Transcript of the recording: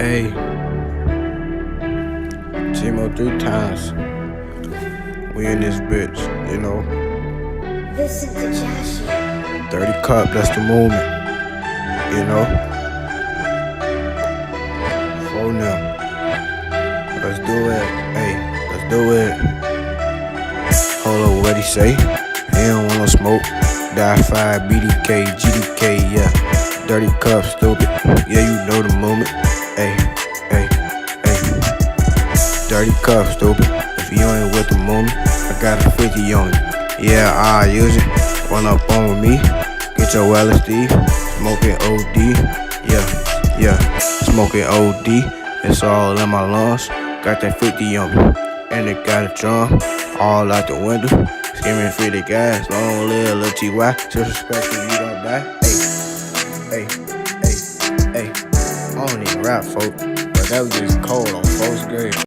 Hey, Timo 3 times. We in this bitch, you know. Listen to Joshie. 30 cup, that's the movement, you know. Phone them. Let's do it. Hey, let's do it. Hold up, what he say? He don't want no smoke. Die 5, BDK, GDK, yeah. Dirty cup, stupid. Yeah, you know the movement. Hey, hey, hey. Dirty cup, stupid. If you ain't with the movement, I got a 50 on you. Yeah, I use it. Run up on me. Get your LSD. Smoking OD. Yeah. Smoking OD. It's all in my lungs. Got that 50 on me. And it got a drum. All out the window. Skimming 50 gas. Long live Lil T.Y. Disrespect if you don't die. Hey. I don't even rap, folks. But that was just cold on 4th grade.